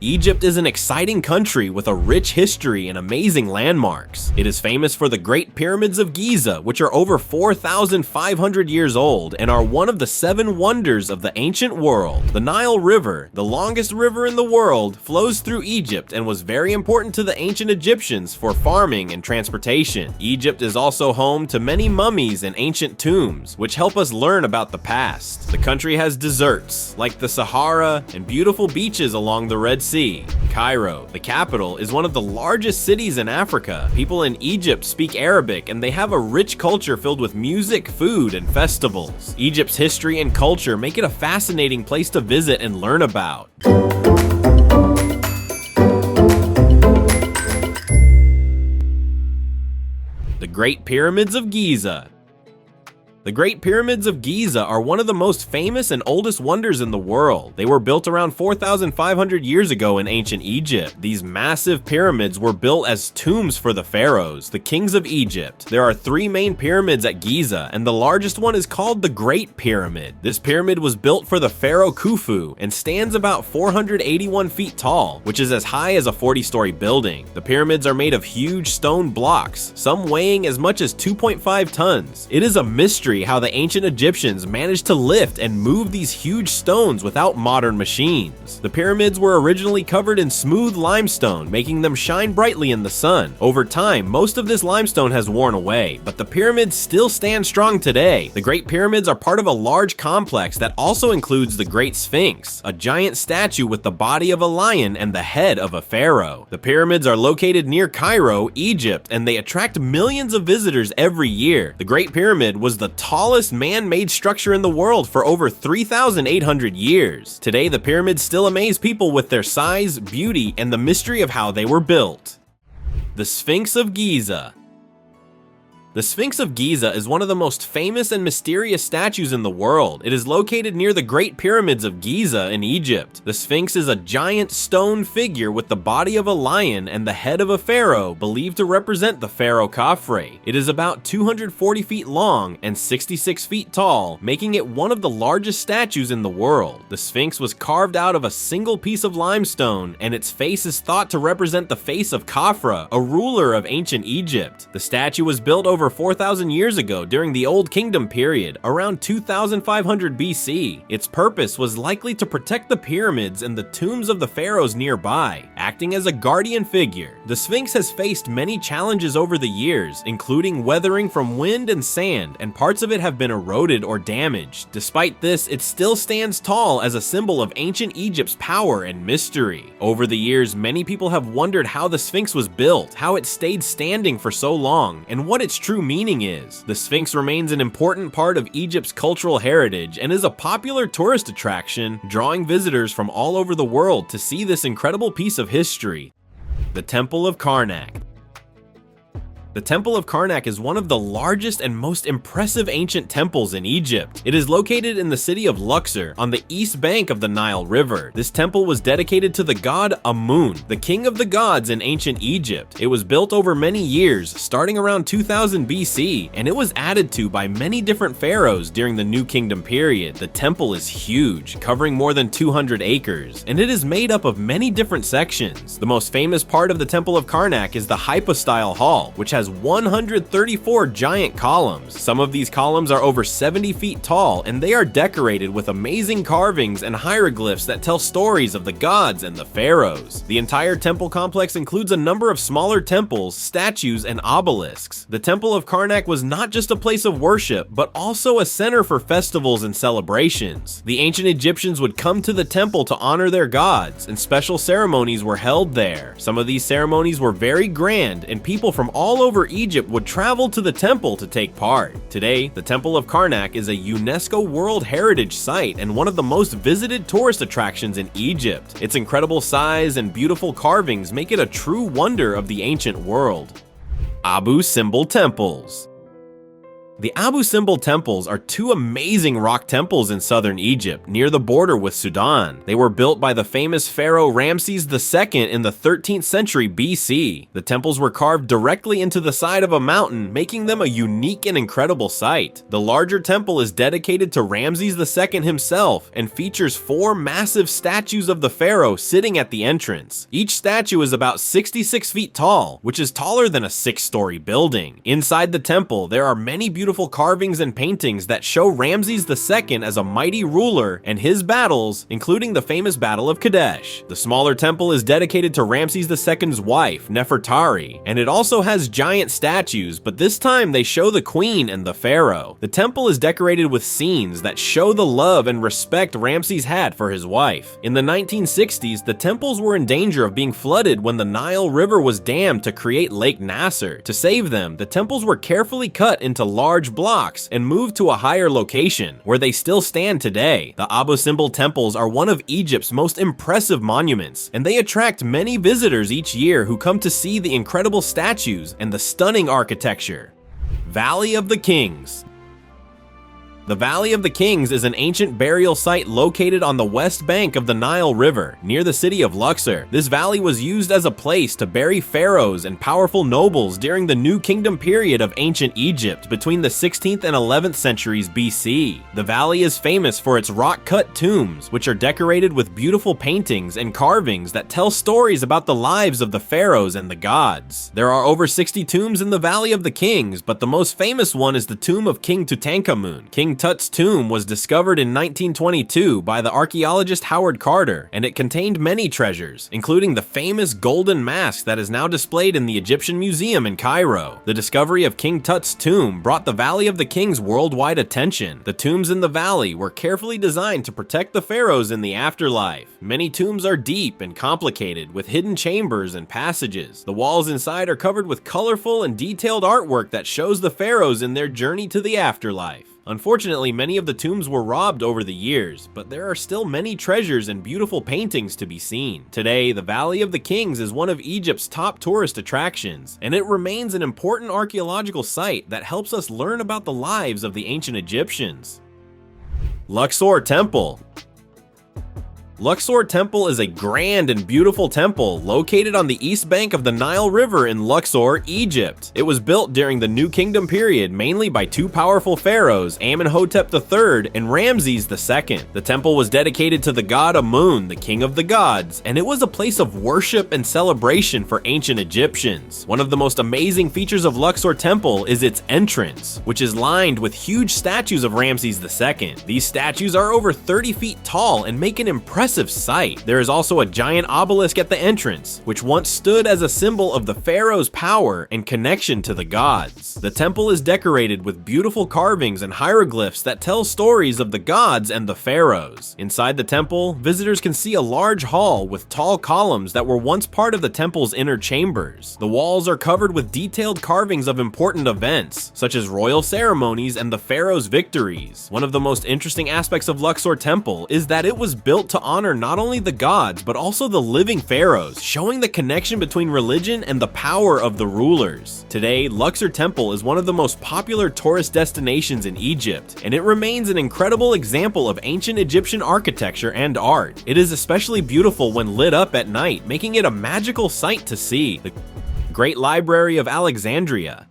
Egypt is an exciting country with a rich history and amazing landmarks. It is famous for the Great Pyramids of Giza, which are over 4,500 years old and are one of the 7 wonders of the ancient world. The Nile River, the longest river in the world, flows through Egypt and was very important to the ancient Egyptians for farming and transportation. Egypt is also home to many mummies and ancient tombs, which help us learn about the past. The country has deserts, like the Sahara, and beautiful beaches along the Red Sea. Cairo, the capital, is one of the largest cities in Africa. People in Egypt speak Arabic and they have a rich culture filled with music, food, and festivals. Egypt's history and culture make it a fascinating place to visit and learn about. The Great Pyramids of Giza. The Great Pyramids of Giza are one of the most famous and oldest wonders in the world. They were built around 4,500 years ago in ancient Egypt. These massive pyramids were built as tombs for the pharaohs, the kings of Egypt. There are 3 main pyramids at Giza, and the largest one is called the Great Pyramid. This pyramid was built for the pharaoh Khufu and stands about 481 feet tall, which is as high as a 40-story building. The pyramids are made of huge stone blocks, some weighing as much as 2.5 tons. It is a mystery how the ancient Egyptians managed to lift and move these huge stones without modern machines. The pyramids were originally covered in smooth limestone, making them shine brightly in the sun. Over time, most of this limestone has worn away, but the pyramids still stand strong today. The Great Pyramids are part of a large complex that also includes the Great Sphinx, a giant statue with the body of a lion and the head of a pharaoh. The pyramids are located near Cairo, Egypt, and they attract millions of visitors every year. The Great Pyramid was the tallest man-made structure in the world for over 3,800 years. Today, the pyramids still amaze people with their size, beauty, and the mystery of how they were built. The Sphinx of Giza. The Sphinx of Giza is one of the most famous and mysterious statues in the world. It is located near the Great Pyramids of Giza in Egypt. The Sphinx is a giant stone figure with the body of a lion and the head of a pharaoh, believed to represent the pharaoh Khafre. It is about 240 feet long and 66 feet tall, making it one of the largest statues in the world. The Sphinx was carved out of a single piece of limestone, and its face is thought to represent the face of Khafre, a ruler of ancient Egypt. The statue was built over 4,000 years ago during the Old Kingdom period, around 2500 BC. Its purpose was likely to protect the pyramids and the tombs of the pharaohs nearby, acting as a guardian figure. The Sphinx has faced many challenges over the years, including weathering from wind and sand, and parts of it have been eroded or damaged. Despite this, it still stands tall as a symbol of ancient Egypt's power and mystery. Over the years, many people have wondered how the Sphinx was built, how it stayed standing for so long, and what its true meaning is. The Sphinx remains an important part of Egypt's cultural heritage and is a popular tourist attraction, drawing visitors from all over the world to see this incredible piece of history. The Temple of Karnak. The Temple of Karnak is one of the largest and most impressive ancient temples in Egypt. It is located in the city of Luxor, on the east bank of the Nile River. This temple was dedicated to the god Amun, the king of the gods in ancient Egypt. It was built over many years, starting around 2000 BC, and it was added to by many different pharaohs during the New Kingdom period. The temple is huge, covering more than 200 acres, and it is made up of many different sections. The most famous part of the Temple of Karnak is the hypostyle hall, which has 134 giant columns. Some of these columns are over 70 feet tall, and they are decorated with amazing carvings and hieroglyphs that tell stories of the gods and the pharaohs. The entire temple complex includes a number of smaller temples, statues, and obelisks. The Temple of Karnak was not just a place of worship, but also a center for festivals and celebrations. The ancient Egyptians would come to the temple to honor their gods, and special ceremonies were held there. Some of these ceremonies were very grand, and people from all over Egypt would travel to the temple to take part. Today, the Temple of Karnak is a UNESCO World Heritage Site and one of the most visited tourist attractions in Egypt. Its incredible size and beautiful carvings make it a true wonder of the ancient world. Abu Simbel Temples. The Abu Simbel temples are two amazing rock temples in southern Egypt, near the border with Sudan. They were built by the famous pharaoh Ramses II in the 13th century BC. The temples were carved directly into the side of a mountain, making them a unique and incredible sight. The larger temple is dedicated to Ramses II himself and features 4 massive statues of the pharaoh sitting at the entrance. Each statue is about 66 feet tall, which is taller than a 6-story building. Inside the temple, there are many beautiful carvings and paintings that show Ramses II as a mighty ruler and his battles, including the famous Battle of Kadesh. The smaller temple is dedicated to Ramses II's wife, Nefertari, and it also has giant statues, but this time they show the queen and the pharaoh. The temple is decorated with scenes that show the love and respect Ramses had for his wife. In the 1960s, the temples were in danger of being flooded when the Nile River was dammed to create Lake Nasser. To save them, the temples were carefully cut into large blocks and moved to a higher location, where they still stand today. The Abu Simbel temples are one of Egypt's most impressive monuments, and they attract many visitors each year who come to see the incredible statues and the stunning architecture. Valley of the Kings. The Valley of the Kings is an ancient burial site located on the west bank of the Nile River, near the city of Luxor. This valley was used as a place to bury pharaohs and powerful nobles during the New Kingdom period of ancient Egypt between the 16th and 11th centuries BC. The valley is famous for its rock-cut tombs, which are decorated with beautiful paintings and carvings that tell stories about the lives of the pharaohs and the gods. There are over 60 tombs in the Valley of the Kings, but the most famous one is the tomb of King Tutankhamun. King Tut's tomb was discovered in 1922 by the archaeologist Howard Carter, and it contained many treasures, including the famous golden mask that is now displayed in the Egyptian Museum in Cairo. The discovery of King Tut's tomb brought the Valley of the Kings worldwide attention. The tombs in the valley were carefully designed to protect the pharaohs in the afterlife. Many tombs are deep and complicated, with hidden chambers and passages. The walls inside are covered with colorful and detailed artwork that shows the pharaohs in their journey to the afterlife. Unfortunately, many of the tombs were robbed over the years, but there are still many treasures and beautiful paintings to be seen. Today, the Valley of the Kings is one of Egypt's top tourist attractions, and it remains an important archaeological site that helps us learn about the lives of the ancient Egyptians. Luxor Temple. Luxor Temple is a grand and beautiful temple located on the east bank of the Nile River in Luxor, Egypt. It was built during the New Kingdom period mainly by 2 powerful pharaohs, Amenhotep III and Ramses II. The temple was dedicated to the god Amun, the king of the gods, and it was a place of worship and celebration for ancient Egyptians. One of the most amazing features of Luxor Temple is its entrance, which is lined with huge statues of Ramses II. These statues are over 30 feet tall and make an impressive sight. There is also a giant obelisk at the entrance, which once stood as a symbol of the pharaoh's power and connection to the gods. The temple is decorated with beautiful carvings and hieroglyphs that tell stories of the gods and the pharaohs. Inside the temple, visitors can see a large hall with tall columns that were once part of the temple's inner chambers. The walls are covered with detailed carvings of important events, such as royal ceremonies and the pharaoh's victories. One of the most interesting aspects of Luxor Temple is that it was built to honor not only the gods, but also the living pharaohs, showing the connection between religion and the power of the rulers. Today, Luxor Temple is one of the most popular tourist destinations in Egypt, and it remains an incredible example of ancient Egyptian architecture and art. It is especially beautiful when lit up at night, making it a magical sight to see. The Great Library of Alexandria.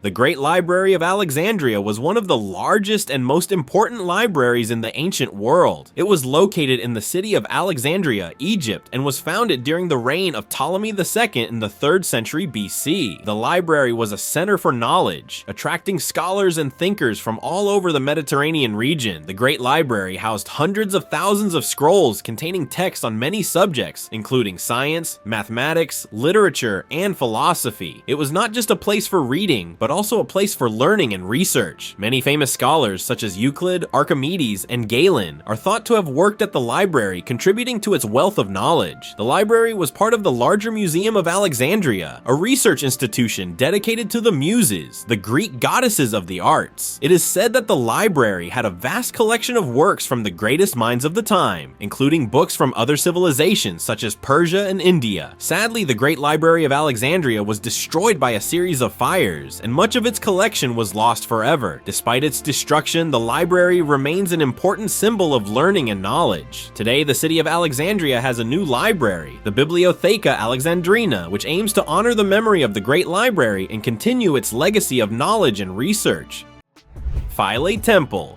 The Great Library of Alexandria was one of the largest and most important libraries in the ancient world. It was located in the city of Alexandria, Egypt, and was founded during the reign of Ptolemy II in the 3rd century BC. The library was a center for knowledge, attracting scholars and thinkers from all over the Mediterranean region. The Great Library housed hundreds of thousands of scrolls containing texts on many subjects, including science, mathematics, literature, and philosophy. It was not just a place for reading, but also a place for learning and research. Many famous scholars such as Euclid, Archimedes, and Galen are thought to have worked at the library, contributing to its wealth of knowledge. The library was part of the larger Museum of Alexandria, a research institution dedicated to the Muses, the Greek goddesses of the arts. It is said that the library had a vast collection of works from the greatest minds of the time, including books from other civilizations such as Persia and India. Sadly, the Great Library of Alexandria was destroyed by a series of fires, and much of its collection was lost forever. Despite its destruction, the library remains an important symbol of learning and knowledge. Today, the city of Alexandria has a new library, the Bibliotheca Alexandrina, which aims to honor the memory of the Great Library and continue its legacy of knowledge and research. Philae Temple.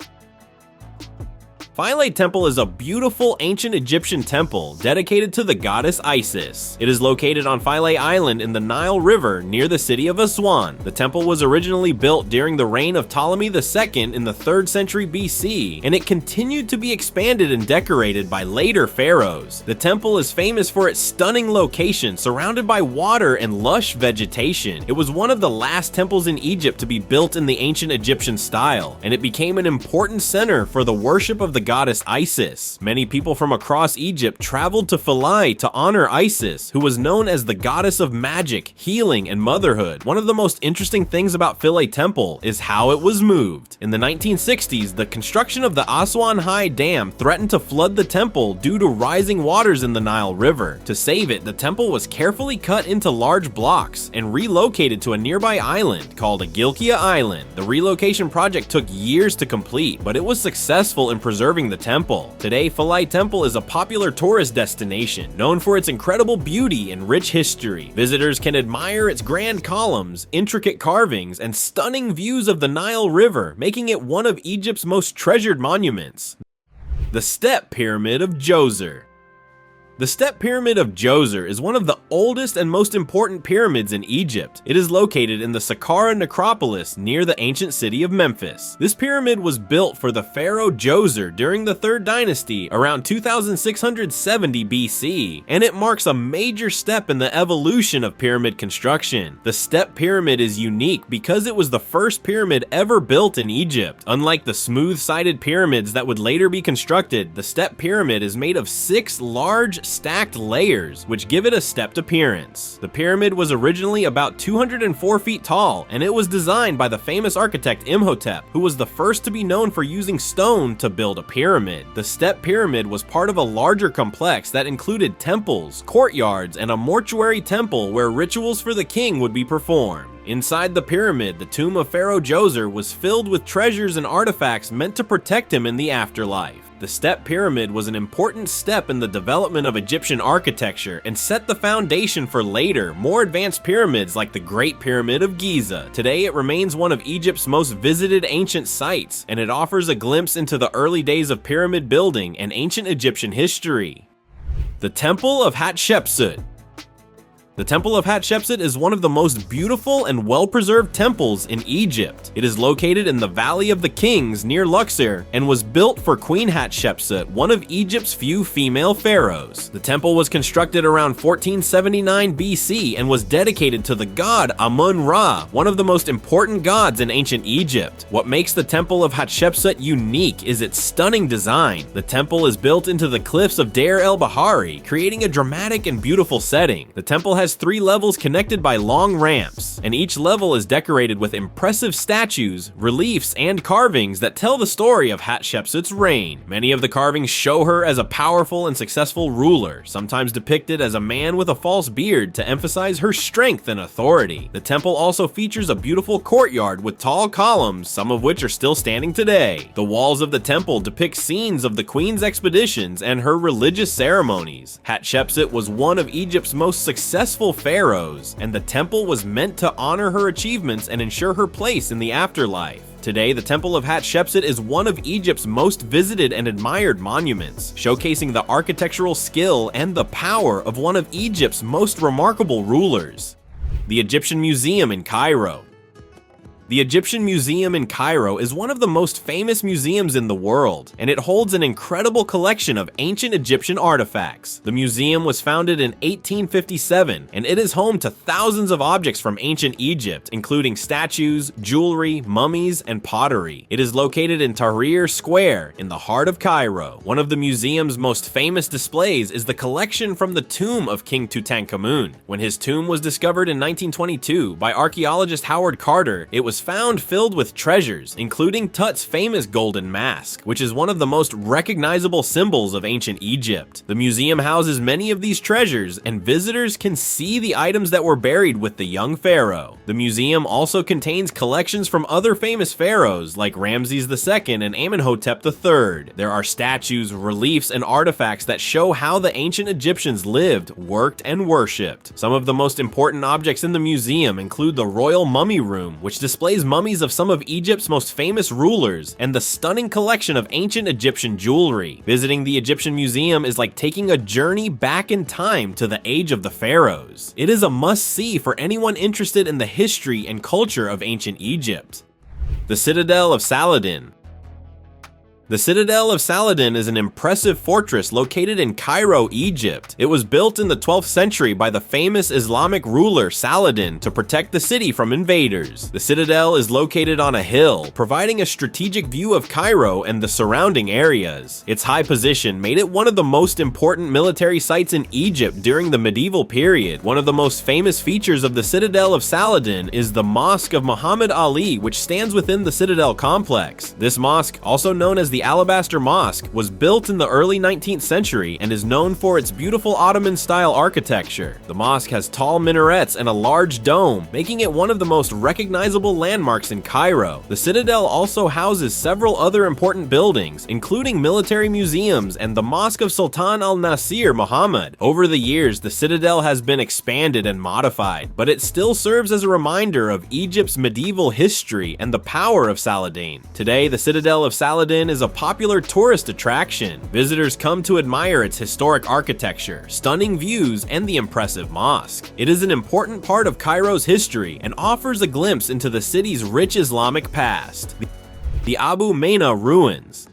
Philae Temple is a beautiful ancient Egyptian temple dedicated to the goddess Isis. It is located on Philae Island in the Nile River near the city of Aswan. The temple was originally built during the reign of Ptolemy II in the 3rd century BC, and it continued to be expanded and decorated by later pharaohs. The temple is famous for its stunning location surrounded by water and lush vegetation. It was one of the last temples in Egypt to be built in the ancient Egyptian style, and it became an important center for the worship of the goddess Isis. Many people from across Egypt traveled to Philae to honor Isis, who was known as the goddess of magic, healing, and motherhood. One of the most interesting things about Philae Temple is how it was moved. In the 1960s, the construction of the Aswan High Dam threatened to flood the temple due to rising waters in the Nile River. To save it, the temple was carefully cut into large blocks and relocated to a nearby island called Agilkia Island. The relocation project took years to complete, but it was successful in preserving the temple. Today, Philae Temple is a popular tourist destination, known for its incredible beauty and rich history. Visitors can admire its grand columns, intricate carvings, and stunning views of the Nile River, making it one of Egypt's most treasured monuments. The Step Pyramid of Djoser. The Step Pyramid of Djoser is one of the oldest and most important pyramids in Egypt. It is located in the Saqqara necropolis near the ancient city of Memphis. This pyramid was built for the pharaoh Djoser during the 3rd dynasty around 2670 BC, and it marks a major step in the evolution of pyramid construction. The Step Pyramid is unique because it was the first pyramid ever built in Egypt. Unlike the smooth-sided pyramids that would later be constructed, the Step Pyramid is made of 6 large stacked layers, which give it a stepped appearance. The pyramid was originally about 204 feet tall, and it was designed by the famous architect Imhotep, who was the first to be known for using stone to build a pyramid. The Step Pyramid was part of a larger complex that included temples, courtyards, and a mortuary temple where rituals for the king would be performed. Inside the pyramid, the tomb of Pharaoh Djoser was filled with treasures and artifacts meant to protect him in the afterlife. The Step Pyramid was an important step in the development of Egyptian architecture and set the foundation for later, more advanced pyramids like the Great Pyramid of Giza. Today, it remains one of Egypt's most visited ancient sites, and it offers a glimpse into the early days of pyramid building and ancient Egyptian history. The Temple of Hatshepsut. The Temple of Hatshepsut is one of the most beautiful and well-preserved temples in Egypt. It is located in the Valley of the Kings near Luxor and was built for Queen Hatshepsut, one of Egypt's few female pharaohs. The temple was constructed around 1479 BC and was dedicated to the god Amun-Ra, one of the most important gods in ancient Egypt. What makes the Temple of Hatshepsut unique is its stunning design. The temple is built into the cliffs of Deir el-Bahari, creating a dramatic and beautiful setting. The temple has 3 levels connected by long ramps, and each level is decorated with impressive statues, reliefs, and carvings that tell the story of Hatshepsut's reign. Many of the carvings show her as a powerful and successful ruler, sometimes depicted as a man with a false beard to emphasize her strength and authority. The temple also features a beautiful courtyard with tall columns, some of which are still standing today. The walls of the temple depict scenes of the queen's expeditions and her religious ceremonies. Hatshepsut was one of Egypt's most successful pharaohs, and the temple was meant to honor her achievements and ensure her place in the afterlife. Today, the Temple of Hatshepsut is one of Egypt's most visited and admired monuments, showcasing the architectural skill and the power of one of Egypt's most remarkable rulers. The Egyptian Museum in Cairo. The Egyptian Museum in Cairo is one of the most famous museums in the world, and it holds an incredible collection of ancient Egyptian artifacts. The museum was founded in 1857, and it is home to thousands of objects from ancient Egypt, including statues, jewelry, mummies, and pottery. It is located in Tahrir Square, in the heart of Cairo. One of the museum's most famous displays is the collection from the tomb of King Tutankhamun. When his tomb was discovered in 1922 by archaeologist Howard Carter, it was found filled with treasures, including Tut's famous golden mask, which is one of the most recognizable symbols of ancient Egypt. The museum houses many of these treasures, and visitors can see the items that were buried with the young pharaoh. The museum also contains collections from other famous pharaohs like Ramses II and Amenhotep III. There are statues, reliefs, and artifacts that show how the ancient Egyptians lived, worked, and worshipped. Some of the most important objects in the museum include the Royal Mummy Room, which displays mummies of some of Egypt's most famous rulers, and the stunning collection of ancient Egyptian jewelry. Visiting the Egyptian Museum is like taking a journey back in time to the age of the pharaohs. It is a must-see for anyone interested in the history and culture of ancient Egypt. The Citadel of Saladin. The Citadel of Saladin is an impressive fortress located in Cairo, Egypt. It was built in the 12th century by the famous Islamic ruler Saladin to protect the city from invaders. The citadel is located on a hill, providing a strategic view of Cairo and the surrounding areas. Its high position made it one of the most important military sites in Egypt during the medieval period. One of the most famous features of the Citadel of Saladin is the Mosque of Muhammad Ali, which stands within the Citadel complex. This mosque, also known as the Alabaster Mosque, was built in the early 19th century and is known for its beautiful Ottoman-style architecture. The mosque has tall minarets and a large dome, making it one of the most recognizable landmarks in Cairo. The citadel also houses several other important buildings, including military museums and the Mosque of Sultan al-Nasir Muhammad. Over the years, the citadel has been expanded and modified, but it still serves as a reminder of Egypt's medieval history and the power of Saladin. Today, the Citadel of Saladin is a popular tourist attraction. Visitors come to admire its historic architecture, stunning views, and the impressive mosque. It is an important part of Cairo's history and offers a glimpse into the city's rich Islamic past. The Abu Mina Ruins.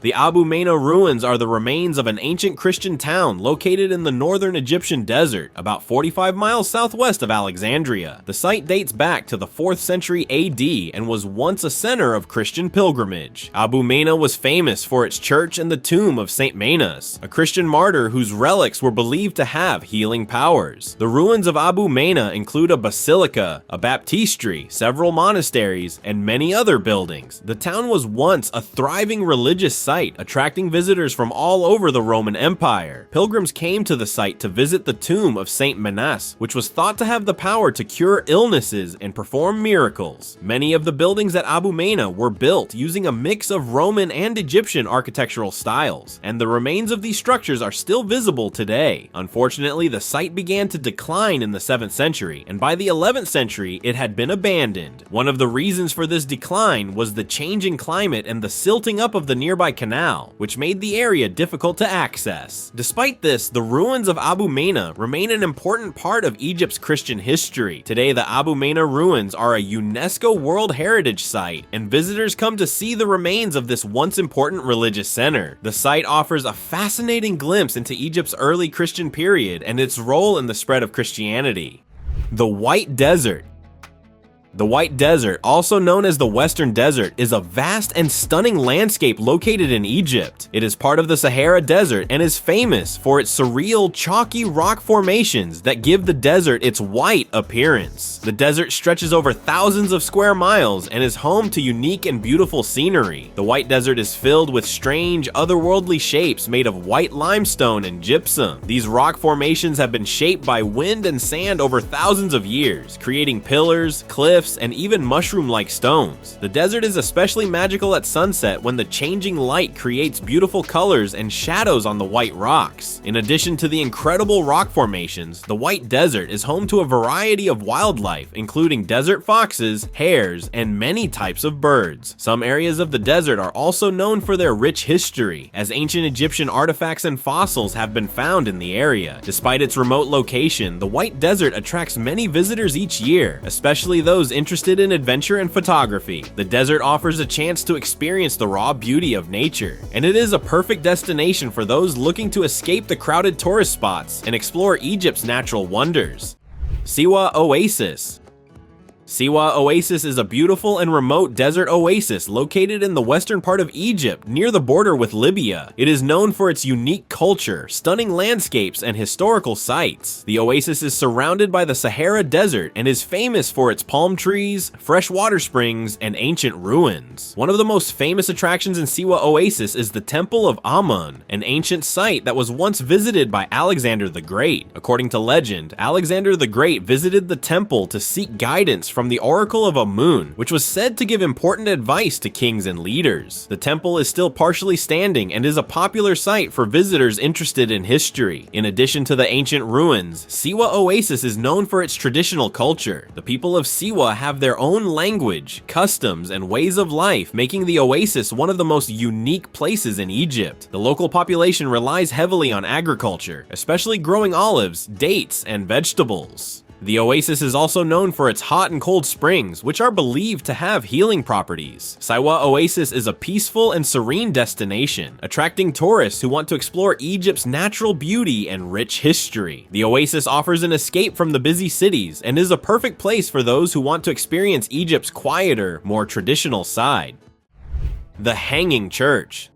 The Abu Mina Ruins are the remains of an ancient Christian town located in the northern Egyptian desert, about 45 miles southwest of Alexandria. The site dates back to the 4th century AD and was once a center of Christian pilgrimage. Abu Mina was famous for its church and the tomb of Saint Manas, a Christian martyr whose relics were believed to have healing powers. The ruins of Abu Mina include a basilica, a baptistry, several monasteries, and many other buildings. The town was once a thriving religious site, attracting visitors from all over the Roman Empire. Pilgrims came to the site to visit the tomb of Saint Manas, which was thought to have the power to cure illnesses and perform miracles. Many of the buildings at Abu Mina were built using a mix of Roman and Egyptian architectural styles, and the remains of these structures are still visible today. Unfortunately, the site began to decline in the 7th century, and by the 11th century, it had been abandoned. One of the reasons for this decline was the changing climate and the silting up of the nearby canal, which made the area difficult to access. Despite this, the ruins of Abu Mina remain an important part of Egypt's Christian history. Today, the Abu Mina ruins are a UNESCO World Heritage Site, and visitors come to see the remains of this once important religious center. The site offers a fascinating glimpse into Egypt's early Christian period and its role in the spread of Christianity. The White Desert. The White Desert, also known as the Western Desert, is a vast and stunning landscape located in Egypt. It is part of the Sahara Desert and is famous for its surreal, chalky rock formations that give the desert its white appearance. The desert stretches over thousands of square miles and is home to unique and beautiful scenery. The White Desert is filled with strange, otherworldly shapes made of white limestone and gypsum. These rock formations have been shaped by wind and sand over thousands of years, creating pillars, cliffs, and even mushroom-like stones. The desert is especially magical at sunset when the changing light creates beautiful colors and shadows on the white rocks. In addition to the incredible rock formations, the White Desert is home to a variety of wildlife, including desert foxes, hares, and many types of birds. Some areas of the desert are also known for their rich history, as ancient Egyptian artifacts and fossils have been found in the area. Despite its remote location, the White Desert attracts many visitors each year, especially those interested in adventure and photography. The desert offers a chance to experience the raw beauty of nature, and it is a perfect destination for those looking to escape the crowded tourist spots and explore Egypt's natural wonders. Siwa Oasis. Siwa Oasis is a beautiful and remote desert oasis located in the western part of Egypt, near the border with Libya. It is known for its unique culture, stunning landscapes, and historical sites. The oasis is surrounded by the Sahara Desert and is famous for its palm trees, fresh water springs, and ancient ruins. One of the most famous attractions in Siwa Oasis is the Temple of Amun, an ancient site that was once visited by Alexander the Great. According to legend, Alexander the Great visited the temple to seek guidance from the Oracle of Amun, which was said to give important advice to kings and leaders. The temple is still partially standing and is a popular site for visitors interested in history. In addition to the ancient ruins, Siwa Oasis is known for its traditional culture. The people of Siwa have their own language, customs, and ways of life, making the oasis one of the most unique places in Egypt. The local population relies heavily on agriculture, especially growing olives, dates, and vegetables. The oasis is also known for its hot and cold springs, which are believed to have healing properties. Siwa Oasis is a peaceful and serene destination, attracting tourists who want to explore Egypt's natural beauty and rich history. The oasis offers an escape from the busy cities and is a perfect place for those who want to experience Egypt's quieter, more traditional side. The Hanging Church.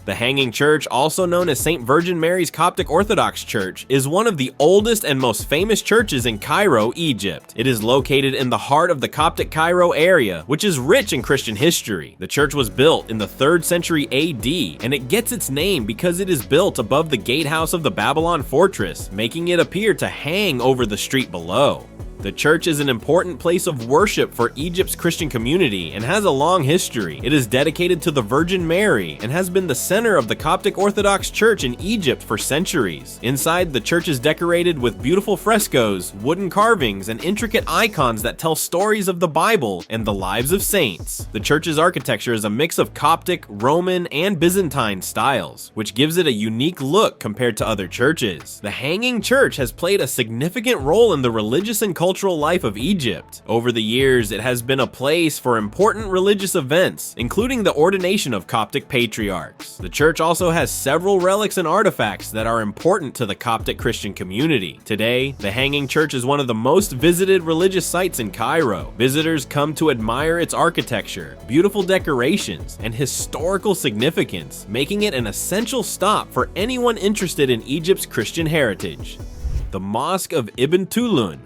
The Hanging Church, also known as St. Virgin Mary's Coptic Orthodox Church, is one of the oldest and most famous churches in Cairo, Egypt. It is located in the heart of the Coptic Cairo area, which is rich in Christian history. The church was built in the 3rd century AD, and it gets its name because it is built above the gatehouse of the Babylon fortress, making it appear to hang over the street below. The church is an important place of worship for Egypt's Christian community and has a long history. It is dedicated to the Virgin Mary and has been the center of the Coptic Orthodox Church in Egypt for centuries. Inside, the church is decorated with beautiful frescoes, wooden carvings, and intricate icons that tell stories of the Bible and the lives of saints. The church's architecture is a mix of Coptic, Roman, and Byzantine styles, which gives it a unique look compared to other churches. The Hanging Church has played a significant role in the religious and cultural life of Egypt. Over the years, it has been a place for important religious events, including the ordination of Coptic patriarchs. The church also has several relics and artifacts that are important to the Coptic Christian community. Today, the Hanging Church is one of the most visited religious sites in Cairo. Visitors come to admire its architecture, beautiful decorations, and historical significance, making it an essential stop for anyone interested in Egypt's Christian heritage. The Mosque of Ibn Tulun.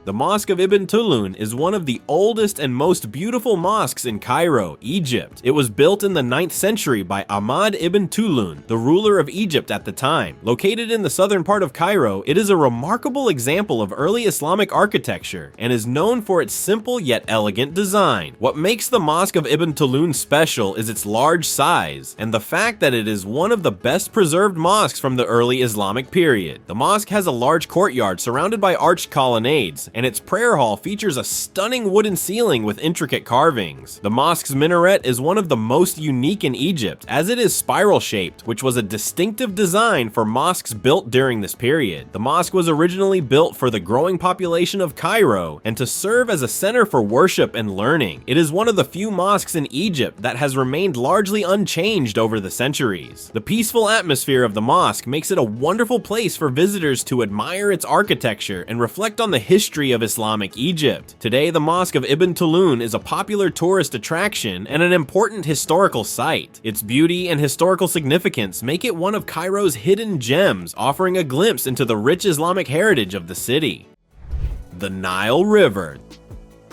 The Mosque of Ibn Tulun is one of the oldest and most beautiful mosques in Cairo, Egypt. It was built in the 9th century by Ahmad ibn Tulun, the ruler of Egypt at the time. Located in the southern part of Cairo, it is a remarkable example of early Islamic architecture and is known for its simple yet elegant design. What makes the Mosque of Ibn Tulun special is its large size and the fact that it is one of the best preserved mosques from the early Islamic period. The mosque has a large courtyard surrounded by arched colonnades, and its prayer hall features a stunning wooden ceiling with intricate carvings. The mosque's minaret is one of the most unique in Egypt, as it is spiral-shaped, which was a distinctive design for mosques built during this period. The mosque was originally built for the growing population of Cairo and to serve as a center for worship and learning. It is one of the few mosques in Egypt that has remained largely unchanged over the centuries. The peaceful atmosphere of the mosque makes it a wonderful place for visitors to admire its architecture and reflect on the history of Islamic Egypt. Today, the Mosque of Ibn Tulun is a popular tourist attraction and an important historical site. Its beauty and historical significance make it one of Cairo's hidden gems, offering a glimpse into the rich Islamic heritage of the city. The Nile River.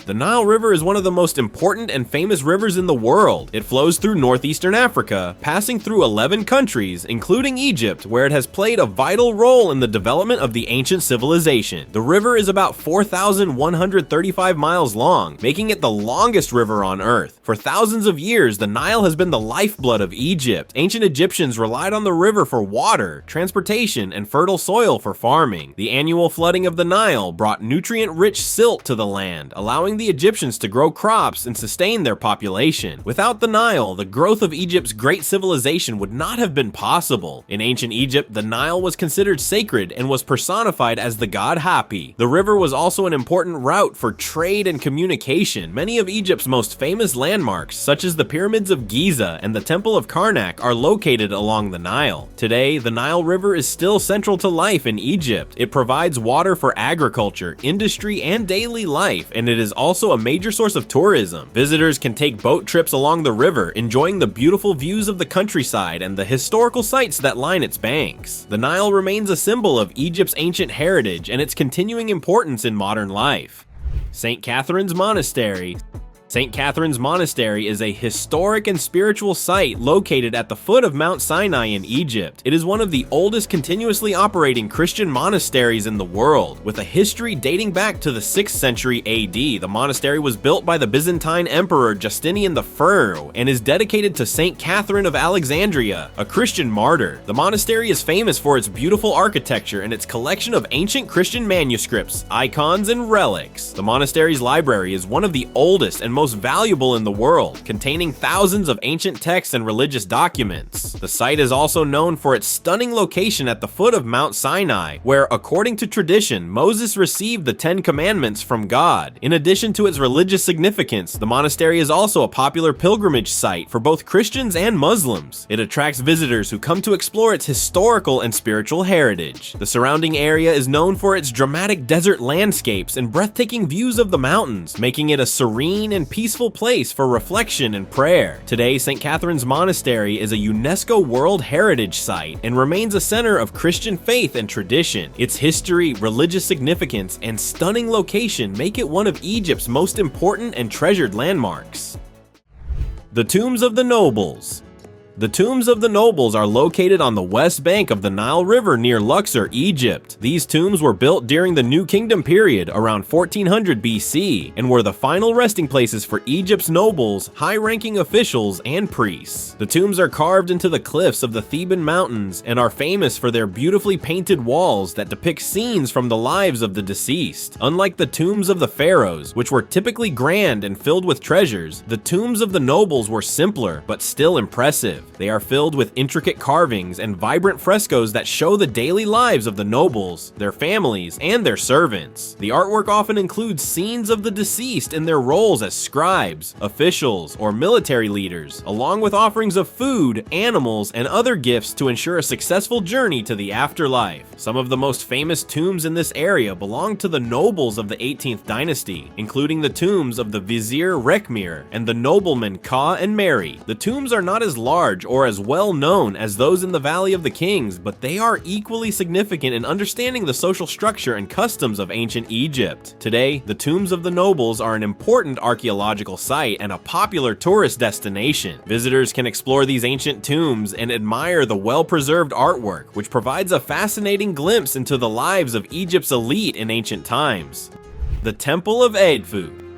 The Nile River is one of the most important and famous rivers in the world. It flows through northeastern Africa, passing through 11 countries, including Egypt, where it has played a vital role in the development of the ancient civilization. The river is about 4,135 miles long, making it the longest river on Earth. For thousands of years, the Nile has been the lifeblood of Egypt. Ancient Egyptians relied on the river for water, transportation, and fertile soil for farming. The annual flooding of the Nile brought nutrient-rich silt to the land, allowing the Egyptians to grow crops and sustain their population. Without the Nile, the growth of Egypt's great civilization would not have been possible. In ancient Egypt, the Nile was considered sacred and was personified as the god Hapi. The river was also an important route for trade and communication. Many of Egypt's most famous landmarks, such as the pyramids of Giza and the Temple of Karnak, are located along the Nile. Today, the Nile River is still central to life in Egypt. It provides water for agriculture, industry, and daily life, and it is also a major source of tourism. Visitors can take boat trips along the river, enjoying the beautiful views of the countryside and the historical sites that line its banks. The Nile remains a symbol of Egypt's ancient heritage and its continuing importance in modern life. St. Catherines Monastery. St. Catherines Monastery is a historic and spiritual site located at the foot of Mount Sinai in Egypt. It is one of the oldest continuously operating Christian monasteries in the world, with a history dating back to the 6th century AD. The monastery was built by the Byzantine Emperor Justinian I and is dedicated to St. Catherine of Alexandria, a Christian martyr. The monastery is famous for its beautiful architecture and its collection of ancient Christian manuscripts, icons, and relics. The monastery's library is one of the oldest and most valuable in the world, containing thousands of ancient texts and religious documents. The site is also known for its stunning location at the foot of Mount Sinai, where, according to tradition, Moses received the 10 Commandments from God. In addition to its religious significance, the monastery is also a popular pilgrimage site for both Christians and Muslims. It attracts visitors who come to explore its historical and spiritual heritage. The surrounding area is known for its dramatic desert landscapes and breathtaking views of the mountains, making it a serene and peaceful place for reflection and prayer. Today, St. Catherines Monastery is a UNESCO World Heritage Site and remains a center of Christian faith and tradition. Its history, religious significance, and stunning location make it one of Egypt's most important and treasured landmarks. The Tombs of the Nobles. The tombs of the nobles are located on the west bank of the Nile River near Luxor, Egypt. These tombs were built during the New Kingdom period around 1400 BC and were the final resting places for Egypt's nobles, high-ranking officials, and priests. The tombs are carved into the cliffs of the Theban mountains and are famous for their beautifully painted walls that depict scenes from the lives of the deceased. Unlike the tombs of the pharaohs, which were typically grand and filled with treasures, the tombs of the nobles were simpler but still impressive. They are filled with intricate carvings and vibrant frescoes that show the daily lives of the nobles, their families, and their servants. The artwork often includes scenes of the deceased in their roles as scribes, officials, or military leaders, along with offerings of food, animals, and other gifts to ensure a successful journey to the afterlife. Some of the most famous tombs in this area belong to the nobles of the 18th dynasty, including the tombs of the Vizier Rekmir and the noblemen Ka and Mary. The tombs are not as large or as well known as those in the Valley of the Kings, but they are equally significant in understanding the social structure and customs of ancient Egypt. Today, the tombs of the nobles are an important archaeological site and a popular tourist destination. Visitors can explore these ancient tombs and admire the well-preserved artwork, which provides a fascinating glimpse into the lives of Egypt's elite in ancient times. The Temple of Edfu.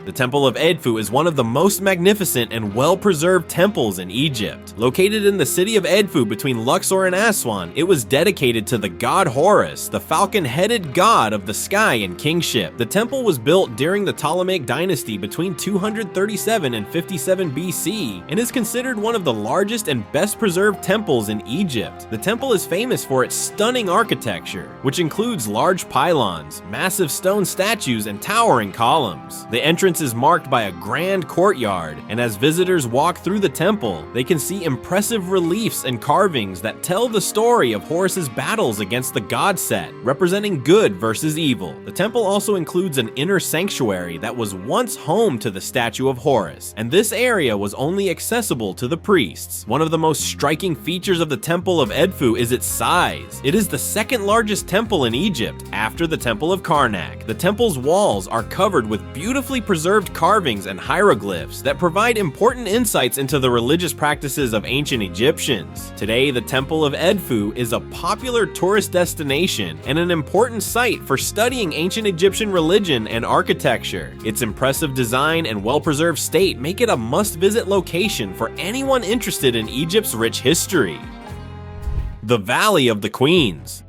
The Temple of Edfu is one of the most magnificent and well-preserved temples in Egypt. Located in the city of Edfu between Luxor and Aswan, it was dedicated to the god Horus, the falcon-headed god of the sky and kingship. The temple was built during the Ptolemaic dynasty between 237 and 57 BC and is considered one of the largest and best-preserved temples in Egypt. The temple is famous for its stunning architecture, which includes large pylons, massive stone statues, and towering columns. The entrance is marked by a grand courtyard, and as visitors walk through the temple, they can see impressive reliefs and carvings that tell the story of Horus's battles against the god set, representing good versus evil. The temple also includes an inner sanctuary that was once home to the statue of Horus, and this area was only accessible to the priests. One of the most striking features of the Temple of Edfu is its size. It is the second largest temple in Egypt, after the Temple of Karnak. The temple's walls are covered with beautifully preserved carvings and hieroglyphs that provide important insights into the religious practices of ancient Egyptians. Today, the Temple of Edfu is a popular tourist destination and an important site for studying ancient Egyptian religion and architecture. Its impressive design and well-preserved state make it a must-visit location for anyone interested in Egypt's rich history. The Valley of the Queens.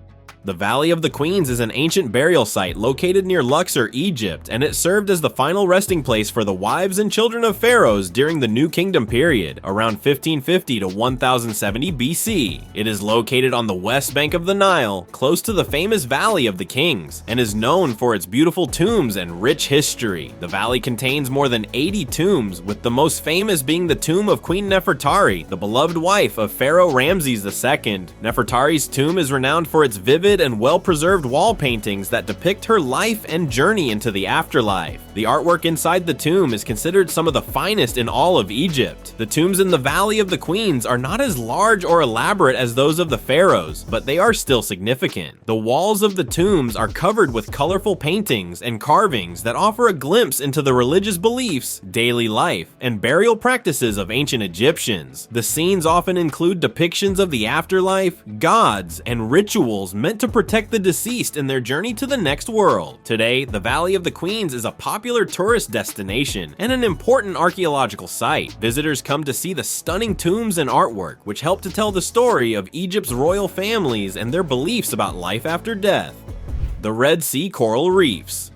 The Valley of the Queens is an ancient burial site located near Luxor, Egypt, and it served as the final resting place for the wives and children of pharaohs during the New Kingdom period, around 1550 to 1070 BC. It is located on the west bank of the Nile, close to the famous Valley of the Kings, and is known for its beautiful tombs and rich history. The valley contains more than 80 tombs, with the most famous being the tomb of Queen Nefertari, the beloved wife of Pharaoh Ramses II. Nefertari's tomb is renowned for its vivid vivid and well-preserved wall paintings that depict her life and journey into the afterlife. The artwork inside the tomb is considered some of the finest in all of Egypt. The tombs in the Valley of the Queens are not as large or elaborate as those of the pharaohs, but they are still significant. The walls of the tombs are covered with colorful paintings and carvings that offer a glimpse into the religious beliefs, daily life, and burial practices of ancient Egyptians. The scenes often include depictions of the afterlife, gods, and rituals meant to protect the deceased in their journey to the next world. Today, the Valley of the Queens is a popular tourist destination and an important archaeological site. Visitors come to see the stunning tombs and artwork, which help to tell the story of Egypt's royal families and their beliefs about life after death. The Red Sea Coral Reefs.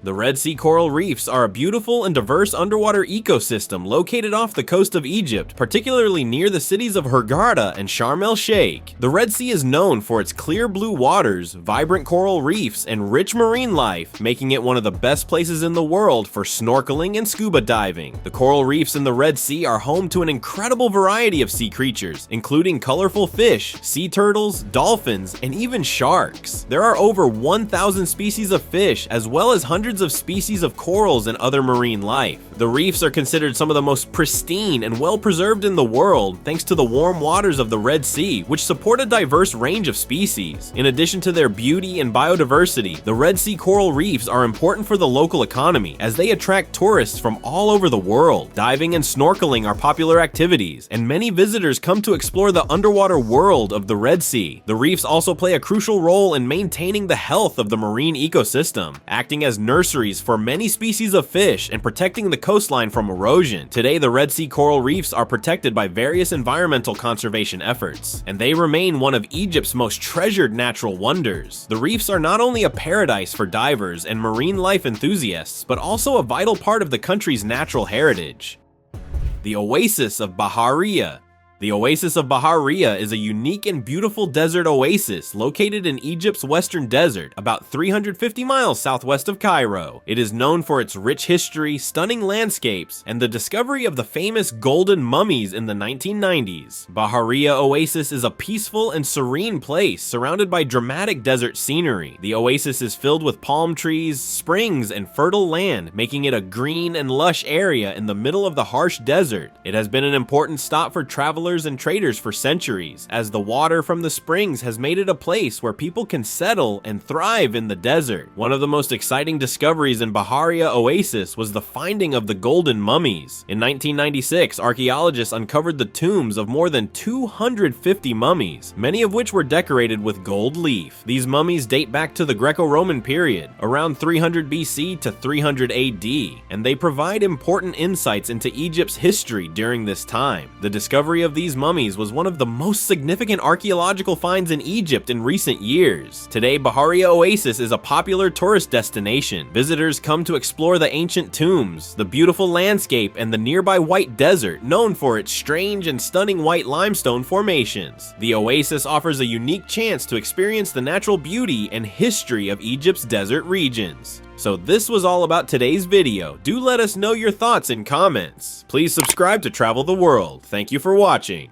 The Red Sea Coral Reefs are a beautiful and diverse underwater ecosystem located off the coast of Egypt, particularly near the cities of Hurghada and Sharm el-Sheikh. The Red Sea is known for its clear blue waters, vibrant coral reefs, and rich marine life, making it one of the best places in the world for snorkeling and scuba diving. The coral reefs in the Red Sea are home to an incredible variety of sea creatures, including colorful fish, sea turtles, dolphins, and even sharks. There are over 1,000 species of fish, as well as hundreds of species of corals and other marine life. The reefs are considered some of the most pristine and well-preserved in the world thanks to the warm waters of the Red Sea, which support a diverse range of species. In addition to their beauty and biodiversity, the Red Sea Coral Reefs are important for the local economy as they attract tourists from all over the world. Diving and snorkeling are popular activities, and many visitors come to explore the underwater world of the Red Sea. The reefs also play a crucial role in maintaining the health of the marine ecosystem, acting as nurseries for many species of fish and protecting the coastline from erosion. Today, the Red Sea Coral Reefs are protected by various environmental conservation efforts, and they remain one of Egypt's most treasured natural wonders. The reefs are not only a paradise for divers and marine life enthusiasts, but also a vital part of the country's natural heritage. The Oasis of Baharia. The Oasis of Baharia is a unique and beautiful desert oasis located in Egypt's western desert, about 350 miles southwest of Cairo. It is known for its rich history, stunning landscapes, and the discovery of the famous golden mummies in the 1990s. Baharia Oasis is a peaceful and serene place surrounded by dramatic desert scenery. The oasis is filled with palm trees, springs, and fertile land, making it a green and lush area in the middle of the harsh desert. It has been an important stop for travelers and traders for centuries, as the water from the springs has made it a place where people can settle and thrive in the desert. One of the most exciting discoveries in Baharia Oasis was the finding of the golden mummies. In 1996, archaeologists uncovered the tombs of more than 250 mummies, many of which were decorated with gold leaf. These mummies date back to the Greco-Roman period, around 300 BC to 300 AD, and they provide important insights into Egypt's history during this time. The discovery of these mummies was one of the most significant archaeological finds in Egypt in recent years. Today, Baharia Oasis is a popular tourist destination. Visitors come to explore the ancient tombs, the beautiful landscape, and the nearby white desert, known for its strange and stunning white limestone formations. The oasis offers a unique chance to experience the natural beauty and history of Egypt's desert regions. So this was all about today's video. Do let us know your thoughts in comments. Please subscribe to Travel the World. Thank you for watching.